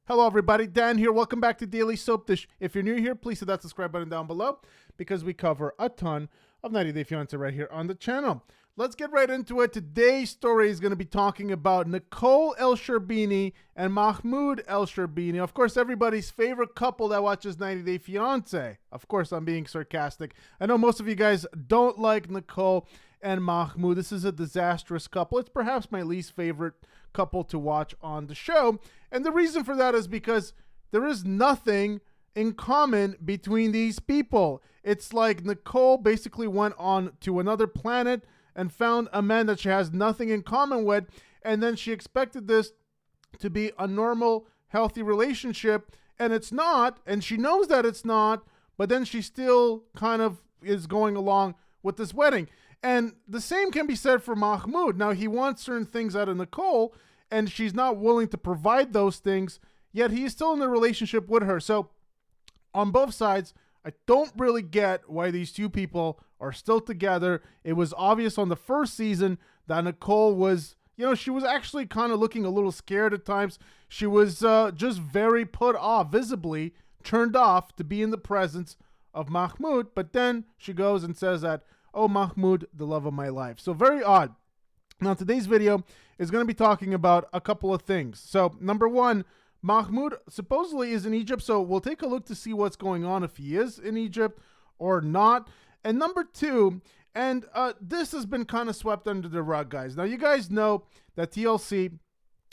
Hello everybody, Dan here. Welcome back to Daily Soap Dish. If you're new here, please hit that subscribe button down below because we cover a ton of 90 Day Fiancé right here on the channel. Let's get right into it. Today's story is going to be talking about Nicole El-Sherbini and Mahmoud El-Sherbini. Of course, everybody's favorite couple that watches 90 Day Fiancé. Of course, I'm being sarcastic. I know most of you guys don't like Nicole and Mahmoud. This is a disastrous couple. It's perhaps my least favorite couple to watch on the show. And the reason for that is because there is nothing in common between these people. It's like Nicole basically went on to another planet and found a man that she has nothing in common with, and then she expected this to be a normal, healthy relationship, and it's not, and she knows that it's not, but then she still kind of is going along with this wedding. And the same can be said for Mahmoud. Now, he wants certain things out of Nicole, and she's not willing to provide those things, yet he's still in a relationship with her. So, on both sides, I don't really get why these two people are still together. It was obvious on the first season that Nicole was, she was actually kind of looking a little scared at times. She was just very put off, visibly turned off to be in the presence of Mahmoud. But then she goes and says that, oh, Mahmoud, the love of my life. So very odd. Now, today's video is going to be talking about a couple of things. So, number one, Mahmoud supposedly is in Egypt, so we'll take a look to see what's going on, if he is in Egypt or not. And number two, and this has been kind of swept under the rug, guys. Now, you guys know that TLC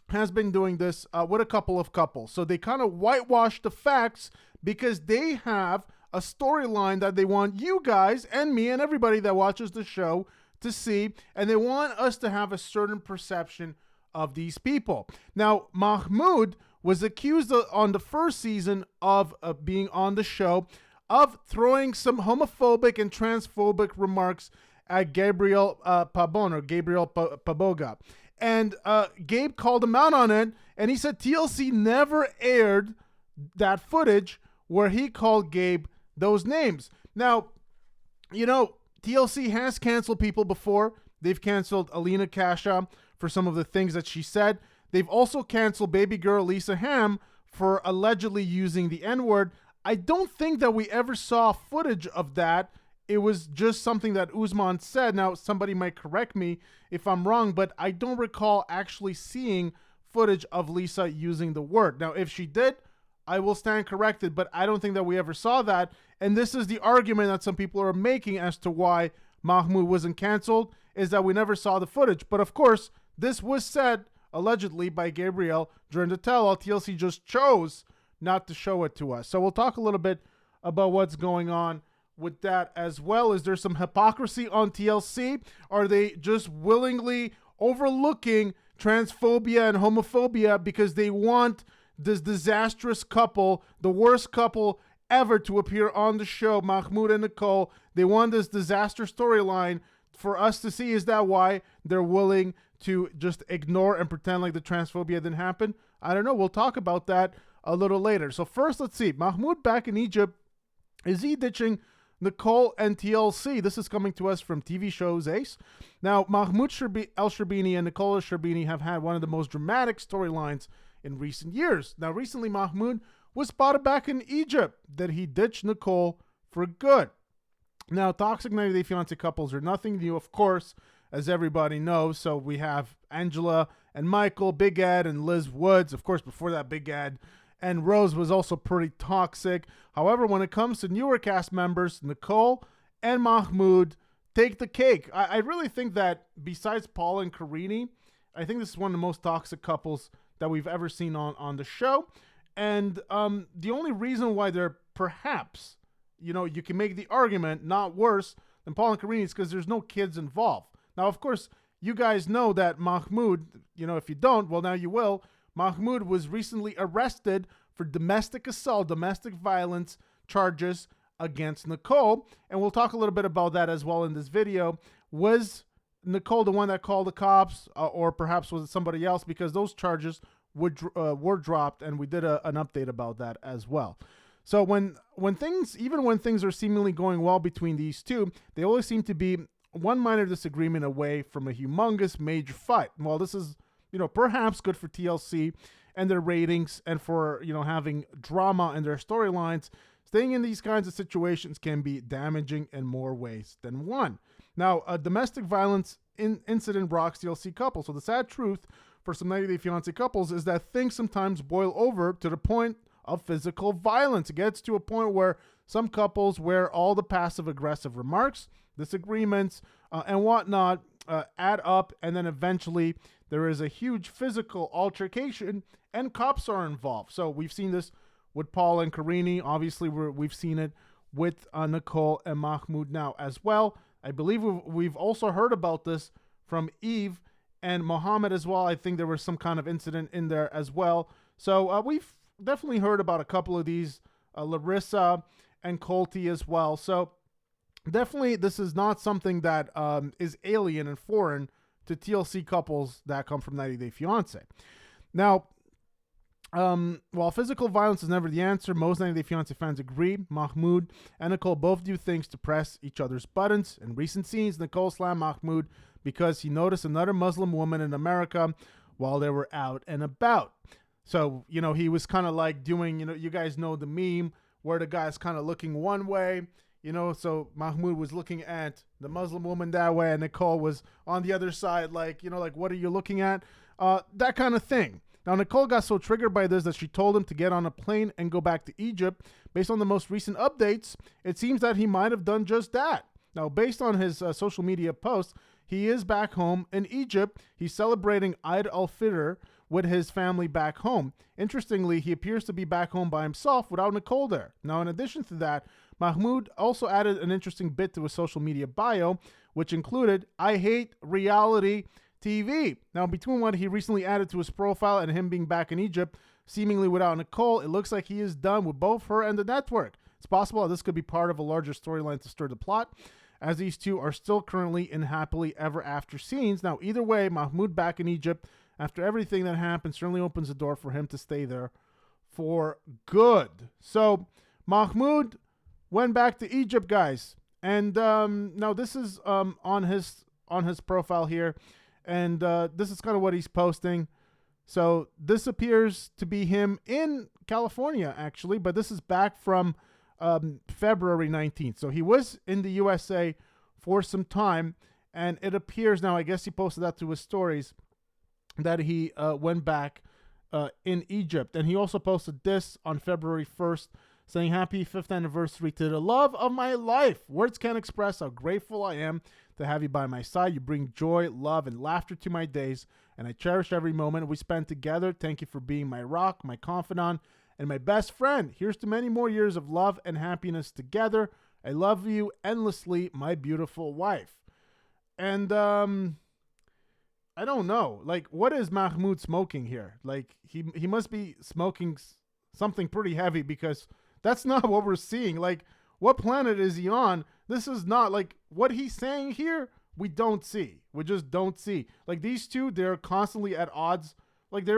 has been doing this with a couple of couples. So they kind of whitewash the facts because they have a storyline that they want you guys and me and everybody that watches the show to see, and they want us to have a certain perception of these people. Now, Mahmoud was accused on the first season of being on the show of throwing some homophobic and transphobic remarks at Gabriel Paboga. And Gabe called him out on it, and he said TLC never aired that footage where he called Gabe those names. Now, TLC has canceled people before. They've canceled Alina Kasha for some of the things that she said. They've also canceled baby girl Lisa Ham for allegedly using the N-word. I don't think that we ever saw footage of that. It was just something that Usman said. Now, somebody might correct me if I'm wrong, but I don't recall actually seeing footage of Lisa using the word. Now, if she did, I will stand corrected, but I don't think that we ever saw that. And this is the argument that some people are making as to why Mahmoud wasn't canceled, is that we never saw the footage. But of course, this was said allegedly by Gabriel during the tell-all. TLC just chose not to show it to us. So we'll talk a little bit about what's going on with that as well. Is there some hypocrisy on TLC? Are they just willingly overlooking transphobia and homophobia because they want this disastrous couple, the worst couple ever, to appear on the show, Mahmoud and Nicole? They want this disaster storyline for us to see. Is that why they're willing to just ignore and pretend like the transphobia didn't happen? I don't know. We'll talk about that a little later. So first, let's see. Mahmoud back in Egypt. Is he ditching Nicole and TLC? This is coming to us from TV shows Ace. Now, Mahmoud El-Sherbini and Nicole El-Sherbini have had one of the most dramatic storylines in recent years. Now, recently, Mahmoud was spotted back in Egypt that he ditched Nicole for good. Now, toxic 90 Day Fiancé couples are nothing new, of course, as everybody knows. So we have Angela and Michael, Big Ed and Liz Woods. Of course, before that, Big Ed and Rose was also pretty toxic. However, when it comes to newer cast members, Nicole and Mahmoud take the cake. I really think that besides Paul and Karini, I think this is one of the most toxic couples that we've ever seen on the show. And the only reason why they're perhaps, you can make the argument not worse than Paul and Karini is because there's no kids involved. Now, of course, you guys know that Mahmoud, if you don't, well, now you will. Mahmoud was recently arrested for domestic assault, domestic violence charges against Nicole. And we'll talk a little bit about that as well in this video. Was Nicole the one that called the cops, or perhaps was it somebody else? Because those charges were dropped, and we did an update about that as well. So when things are seemingly going well between these two, they always seem to be one minor disagreement away from a humongous major fight. Well, this is, perhaps good for TLC and their ratings and for, having drama in their storylines. Staying in these kinds of situations can be damaging in more ways than one. Now, a domestic violence incident rocks TLC couples. So the sad truth for some 90 Day Fiancé couples is that things sometimes boil over to the point of physical violence. It gets to a point where some couples, where all the passive-aggressive remarks, disagreements, and whatnot add up, and then eventually there is a huge physical altercation, and cops are involved. So we've seen this with Paul and Karini. Obviously, we've seen it with Nicole and Mahmoud now as well. I believe we've also heard about this from Eve and Mohammed as well. I think there was some kind of incident in there as well. So we've definitely heard about a couple of these, Larissa and Colty as well. So definitely this is not something that is alien and foreign to TLC couples that come from 90 Day Fiancé. Now, while physical violence is never the answer, most 90 Day Fiancé fans agree. Mahmoud and Nicole both do things to press each other's buttons. In recent scenes, Nicole slammed Mahmoud because he noticed another Muslim woman in America while they were out and about. So, he was kind of like doing, you guys know the meme where the guy's kind of looking one way, so Mahmoud was looking at the Muslim woman that way and Nicole was on the other side, like, what are you looking at? That kind of thing. Now, Nicole got so triggered by this that she told him to get on a plane and go back to Egypt. Based on the most recent updates, it seems that he might have done just that. Now, based on his social media posts, he is back home in Egypt. He's celebrating Eid al-Fitr with his family back home. Interestingly, he appears to be back home by himself without Nicole there. Now, in addition to that, Mahmoud also added an interesting bit to his social media bio, which included, "I hate reality TV." Now, between what he recently added to his profile and him being back in Egypt, seemingly without Nicole, it looks like he is done with both her and the network. It's possible that this could be part of a larger storyline to stir the plot, as these two are still currently in happily ever after scenes. Now, either way, Mahmoud back in Egypt after everything that happened certainly opens the door for him to stay there for good. So, Mahmoud went back to Egypt, guys. And now this is on his profile here. And this is kind of what he's posting. So this appears to be him in California, actually, but this is back from February 19th. So he was in the USA for some time, and it appears now, I guess he posted that to his stories, that he went back in Egypt. And he also posted this on February 1st, saying, "Happy 5th anniversary to the love of my life. Words can't express how grateful I am to have you by my side. You bring joy, love, and laughter to my days, and I cherish every moment we spend together. Thank you for being my rock, my confidant, and my best friend. Here's to many more years of love and happiness together. I love you endlessly, my beautiful wife." And I don't know. Like, what is Mahmoud smoking here? Like, he must be smoking something pretty heavy, because that's not what we're seeing. Like, what planet is he on? This is not, like, what he's saying here, we don't see. We just don't see. Like, these two, they're constantly at odds. Like,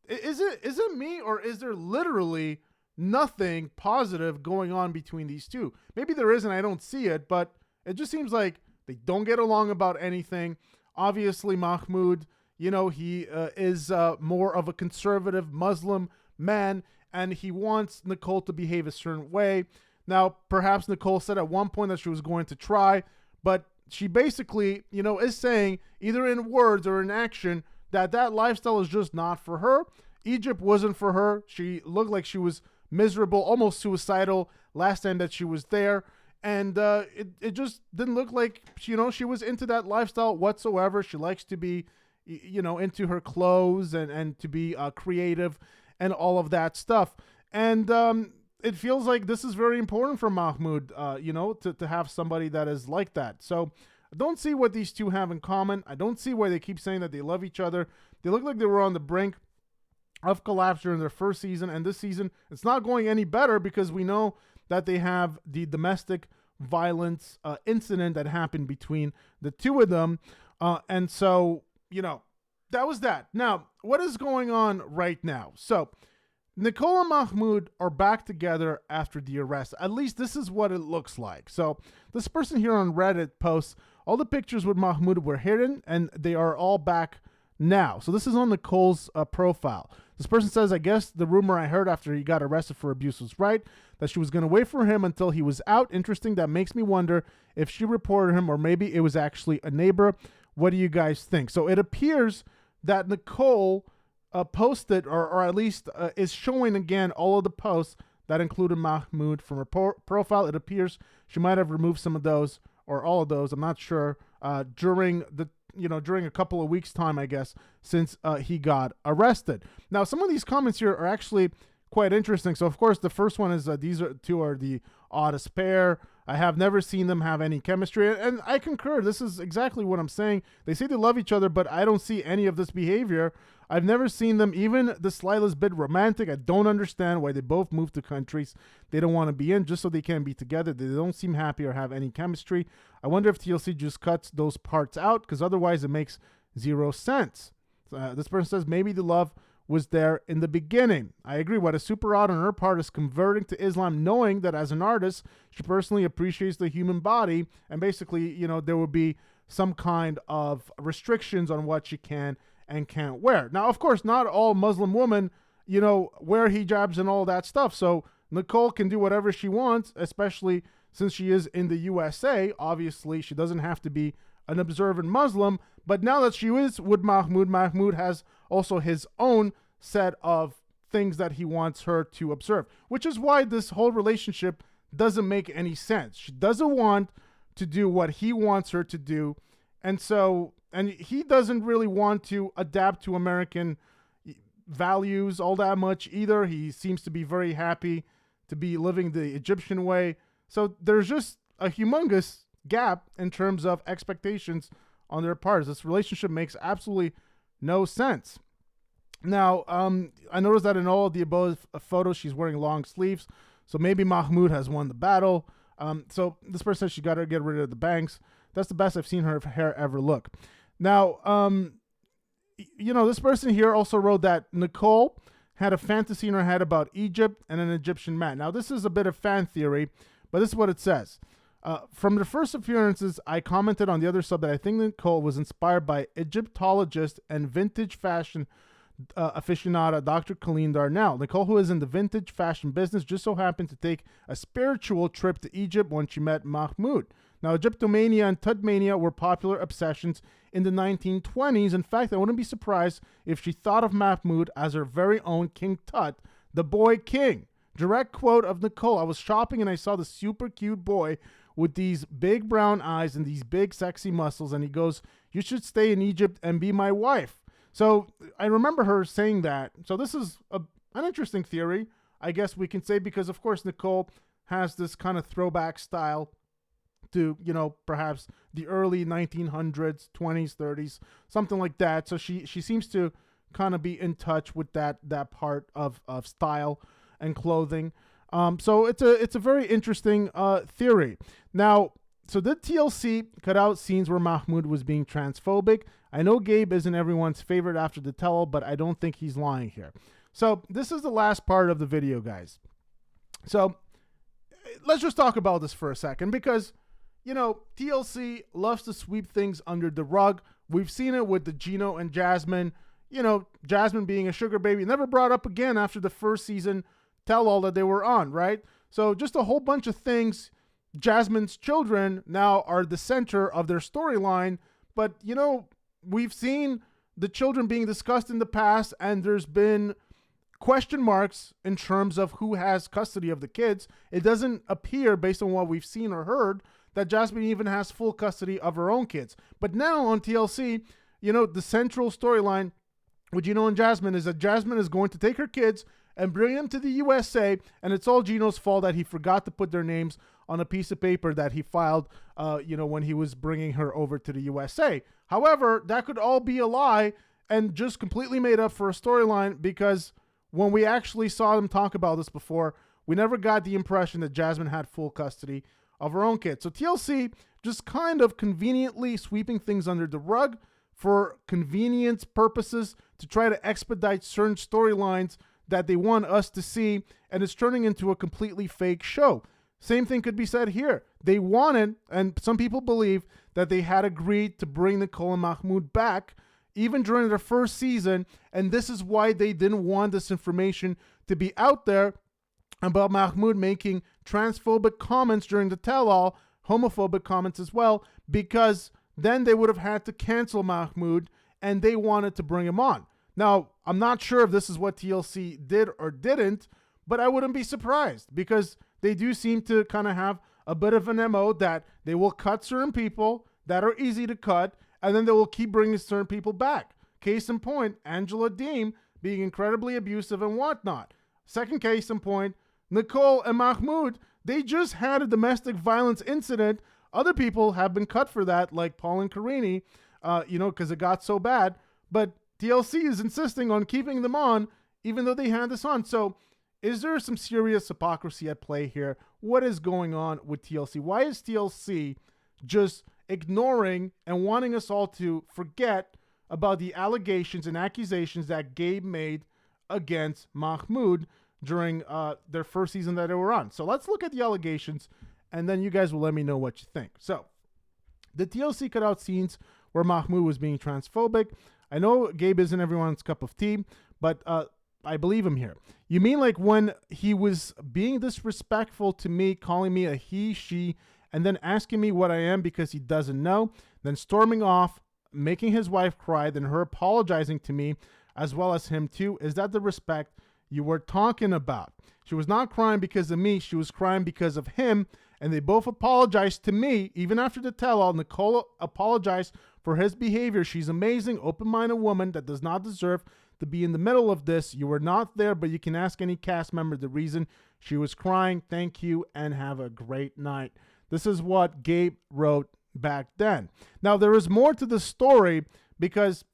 is it me, or is there literally nothing positive going on between these two? Maybe there is and I don't see it, but it just seems like they don't get along about anything. Obviously, Mahmoud, he is more of a conservative Muslim man, and he wants Nicole to behave a certain way. Now, perhaps Nicole said at one point that she was going to try, but she basically, is saying either in words or in action that lifestyle is just not for her. Egypt wasn't for her. She looked like she was miserable, almost suicidal last time that she was there. And it just didn't look like, she was into that lifestyle whatsoever. She likes to be, into her clothes and to be creative and all of that stuff. And it feels like this is very important for Mahmoud, to have somebody that is like that. So I don't see what these two have in common. I don't see why they keep saying that they love each other. They look like they were on the brink of collapse during their first season, and this season it's not going any better, because we know that they have the domestic violence incident that happened between the two of them. And so, that was that. Now, what is going on right now? So Nicole and Mahmoud are back together after the arrest. At least this is what it looks like. So this person here on Reddit posts, all the pictures with Mahmoud were hidden, and they are all back now. So this is on Nicole's profile. This person says, I guess the rumor I heard after he got arrested for abuse was right, that she was going to wait for him until he was out. Interesting. That makes me wonder if she reported him or maybe it was actually a neighbor. What do you guys think? So it appears that Nicole posted, or at least is showing again all of the posts that included Mahmoud from her profile. It appears she might have removed some of those or all of those. I'm not sure. During a couple of weeks' time, I guess, since he got arrested. Now, some of these comments here are actually quite interesting. So, of course, the first one is these two are the oddest pair. I have never seen them have any chemistry. And I concur. This is exactly what I'm saying. They say they love each other, but I don't see any of this behavior. I've never seen them even the slightest bit romantic. I don't understand why they both moved to countries they don't want to be in just so they can be together. They don't seem happy or have any chemistry. I wonder if TLC just cuts those parts out because otherwise it makes zero sense. This person says maybe the love was there in the beginning. I agree. What is super odd on her part is converting to Islam knowing that as an artist, she personally appreciates the human body and basically, there would be some kind of restrictions on what she can and can't wear. Now, of course, not all Muslim women, wear hijabs and all that stuff. So Nicole can do whatever she wants, especially since she is in the USA. Obviously, she doesn't have to be an observant Muslim. But now that she is with Mahmoud has also his own set of things that he wants her to observe, which is why this whole relationship doesn't make any sense. She doesn't want to do what he wants her to do. And he doesn't really want to adapt to American values all that much either. He seems to be very happy to be living the Egyptian way. So there's just a humongous gap in terms of expectations on their parts. This relationship makes absolutely no sense. Now, I noticed that in all of the above photos, she's wearing long sleeves. So maybe Mahmoud has won the battle. So this person says she got to get rid of the bangs. That's the best I've seen her hair ever look. Now, this person here also wrote that Nicole had a fantasy in her head about Egypt and an Egyptian man. Now, this is a bit of fan theory, but this is what it says. From the first appearances, I commented on the other sub that I think Nicole was inspired by Egyptologist and vintage fashion aficionada Dr. Colleen Darnell. Nicole, who is in the vintage fashion business, just so happened to take a spiritual trip to Egypt when she met Mahmoud. Now, Egyptomania and Tutmania were popular obsessions in the 1920s. In fact, I wouldn't be surprised if she thought of Mahmoud as her very own King Tut, the boy king. Direct quote of Nicole: I was shopping and I saw the super cute boy with these big brown eyes and these big sexy muscles, and he goes, "You should stay in Egypt and be my wife." So I remember her saying that. So this is an interesting theory, I guess we can say, because of course Nicole has this kind of throwback style to, perhaps the early 1900s, 20s, 30s, something like that. So she seems to kind of be in touch with that part of style and clothing. So it's a very interesting theory. Now, so did TLC cut out scenes where Mahmoud was being transphobic? I know Gabe isn't everyone's favorite after the tell-all, but I don't think he's lying here. So this is the last part of the video, guys. So let's just talk about this for a second because, TLC loves to sweep things under the rug. We've seen it with the Gino and Jasmine. Jasmine being a sugar baby, never brought up again after the first season tell-all that they were on, right? So just a whole bunch of things. Jasmine's children now are the center of their storyline, but we've seen the children being discussed in the past, and there's been question marks in terms of who has custody of the kids. It doesn't appear, based on what we've seen or heard, that Jasmine even has full custody of her own kids. But now on TLC, the central storyline with Gino and Jasmine is that Jasmine is going to take her kids and bring them to the USA, and it's all Gino's fault that he forgot to put their names on a piece of paper that he filed, when he was bringing her over to the USA. However, that could all be a lie and just completely made up for a storyline, because when we actually saw them talk about this before, we never got the impression that Jasmine had full custody of her own kids. So TLC just kind of conveniently sweeping things under the rug for convenience purposes to try to expedite certain storylines that they want us to see, and it's turning into a completely fake show. Same thing could be said here. They wanted, and some people believe, that they had agreed to bring Nicole and Mahmoud back even during their first season. And this is why they didn't want this information to be out there about Mahmoud making transphobic comments during the tell-all, homophobic comments as well, because then they would have had to cancel Mahmoud, and they wanted to bring him on. Now, I'm not sure if this is what TLC did or didn't, but I wouldn't be surprised, because they do seem to kind of have a bit of an MO that they will cut certain people that are easy to cut, and then they will keep bringing certain people back. Case in point, Angela Deem being incredibly abusive and whatnot. Second case in point, Nicole and Mahmoud, they just had a domestic violence incident. Other people have been cut for that, like Paul and Karini, because it got so bad. But TLC is insisting on keeping them on, even though they had this on. So is there some serious hypocrisy at play here? What is going on with TLC? Why is TLC just ignoring and wanting us all to forget about the allegations and accusations that Gabe made against Mahmoud during their first season that they were on? So let's look at the allegations, and then you guys will let me know what you think. So the TLC cut out scenes where Mahmoud was being transphobic. I know Gabe isn't everyone's cup of tea, but I believe him here. You mean like when he was being disrespectful to me, calling me a he, she, and then asking me what I am because he doesn't know, then storming off, making his wife cry, then her apologizing to me as well as him too? Is that the respect you were talking about? She was not crying because of me. She was crying because of him, and they both apologized to me. Even after the tell-all, Nicole apologized for his behavior. She's amazing, open-minded woman that does not deserve to be in the middle of this. You were not there, but you can ask any cast member the reason she was crying. Thank you, and have a great night. This is what Gabe wrote back then. Now, there is more to the story, because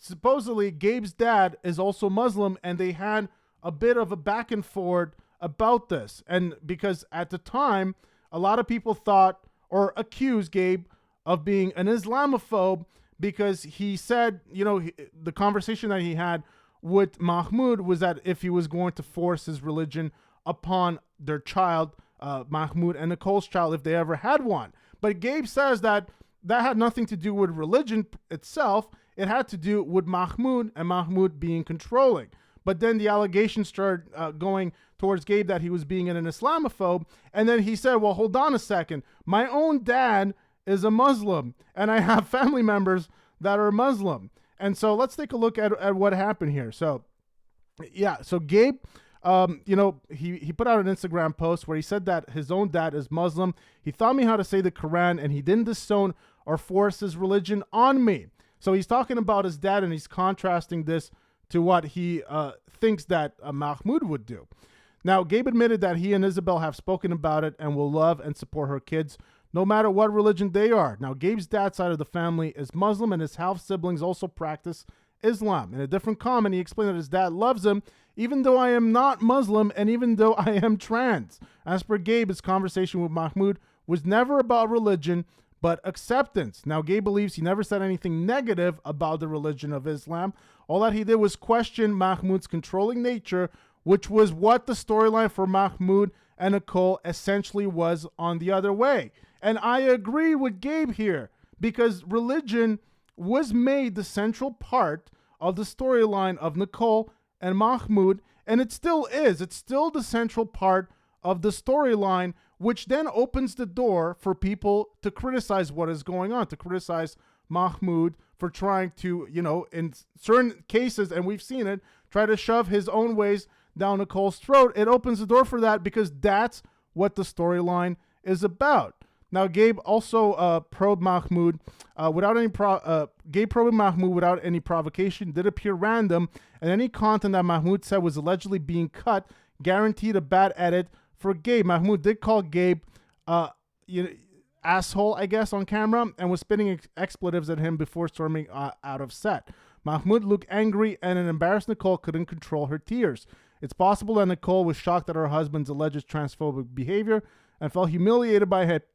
supposedly Gabe's dad is also Muslim, and they had a bit of a back and forth about this. And because at the time, a lot of people thought or accused Gabe of being an Islamophobe, because he said, the conversation that he had with Mahmoud was that if he was going to force his religion upon their child, Mahmoud and Nicole's child, if they ever had one. But Gabe says that had nothing to do with religion itself. It had to do with Mahmoud, and Mahmoud being controlling. But then the allegations started going towards Gabe that he was being an Islamophobe. And then he said, well, hold on a second. My own dad is a Muslim, and I have family members that are Muslim. And so let's take a look at what happened here. So, yeah, so Gabe, he put out an Instagram post where he said that his own dad is Muslim. He taught me how to say the Quran, and he didn't disown or force his religion on me. So he's talking about his dad, and he's contrasting this to what he thinks that Mahmoud would do. Now, Gabe admitted that he and Isabel have spoken about it and will love and support her kids, no matter what religion they are. Now, Gabe's dad's side of the family is Muslim, and his half-siblings also practice Islam. In a different comment, he explained that his dad loves him, even though I am not Muslim and even though I am trans. As per Gabe, his conversation with Mahmoud was never about religion, but acceptance. Now, Gabe believes he never said anything negative about the religion of Islam. All that he did was question Mahmoud's controlling nature, which was what the storyline for Mahmoud and Nicole essentially was on the other way. And I agree with Gabe here, because religion was made the central part of the storyline of Nicole and Mahmoud, and it still is. It's still the central part of the storyline, which then opens the door for people to criticize what is going on, to criticize Mahmoud for trying to, in certain cases, and we've seen it, try to shove his own ways down Nicole's throat. It opens the door for that, because that's what the storyline is about. Now, Gabe also probed Mahmoud without any Gabe probing Mahmoud without any provocation did appear random, and any content that Mahmoud said was allegedly being cut guaranteed a bad edit for Gabe. Mahmoud did call Gabe asshole, I guess, on camera, and was spitting expletives at him before storming out of set. Mahmoud looked angry, and an embarrassed Nicole couldn't control her tears. It's possible that Nicole was shocked at her husband's alleged transphobic behavior and felt humiliated by it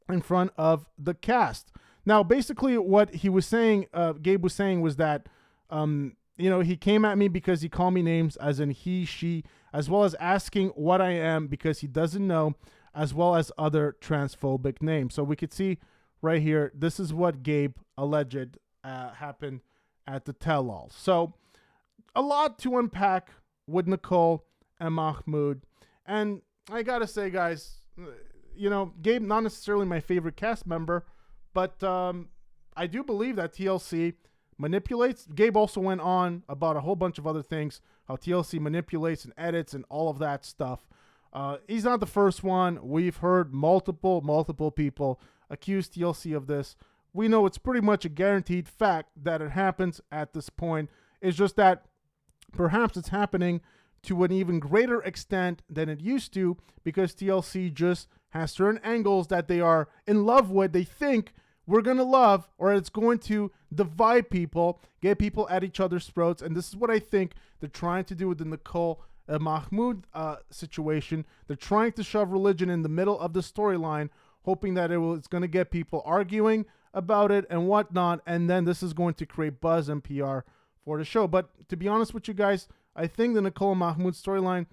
in front of the cast. Now, basically what he was saying, Gabe was saying, was that, he came at me because he called me names, as in he, she, as well as asking what I am because he doesn't know, as well as other transphobic names. So we could see right here, this is what Gabe alleged happened at the tell-all. So a lot to unpack with Nicole and Mahmoud. And I gotta say, guys, you know, Gabe, not necessarily my favorite cast member, but I do believe that TLC manipulates. Gabe also went on about a whole bunch of other things, how TLC manipulates and edits and all of that stuff. He's not the first one. We've heard multiple people accuse TLC of this. We know it's pretty much a guaranteed fact that it happens at this point. It's just that perhaps it's happening to an even greater extent than it used to, because TLC just has certain angles that they are in love with. They think we're going to love, or it's going to divide people, get people at each other's throats. And this is what I think they're trying to do with the Nicole and Mahmoud situation. They're trying to shove religion in the middle of the storyline, hoping that it's going to get people arguing about it and whatnot. And then this is going to create buzz and PR for the show. But to be honest with you guys, I think the Nicole and Mahmoud storyline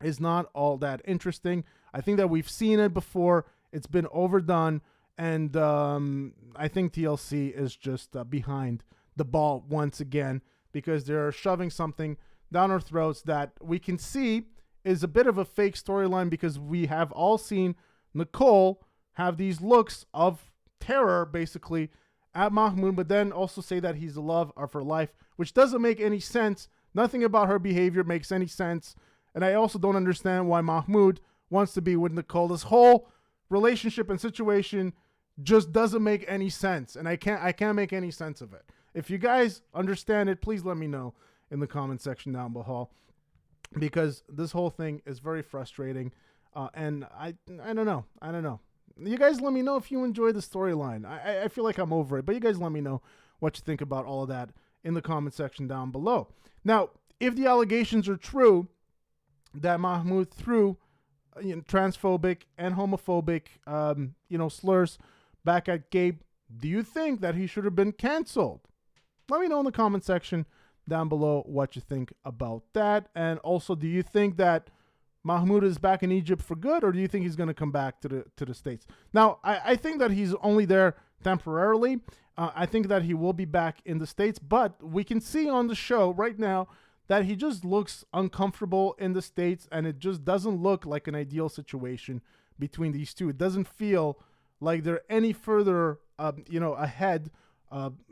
is not all that interesting. I think that we've seen it before. It's been overdone. And I think TLC is just behind the ball once again, because they're shoving something down our throats that we can see is a bit of a fake storyline, because we have all seen Nicole have these looks of terror basically at Mahmoud, but then also say that he's the love of her life, which doesn't make any sense. Nothing about her behavior makes any sense. And I also don't understand why Mahmoud wants to be with Nicole. This whole relationship and situation just doesn't make any sense. And I can't make any sense of it. If you guys understand it, please let me know in the comment section down below, because this whole thing is very frustrating. And I don't know. You guys let me know if you enjoy the storyline. I feel like I'm over it, but you guys let me know what you think about all of that in the comment section down below. Now, if the allegations are true that Mahmoud threw transphobic and homophobic slurs back at Gabe, do you think that he should have been canceled? Let me know in the comment section down below what you think about that. And also, do you think that Mahmoud is back in Egypt for good, or do you think he's going to come back to the States? Now, I think that he's only there temporarily. I think that he will be back in the States, but we can see on the show right now that he just looks uncomfortable in the States, and it just doesn't look like an ideal situation between these two. It doesn't feel like they're any further, ahead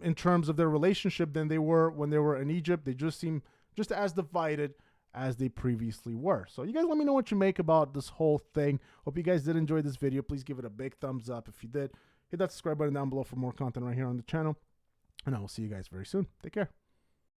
in terms of their relationship than they were when they were in Egypt. They just seem just as divided as they previously were. So you guys let me know what you make about this whole thing. Hope you guys did enjoy this video. Please give it a big thumbs up if you did. Hit that subscribe button down below for more content right here on the channel. And I will see you guys very soon. Take care.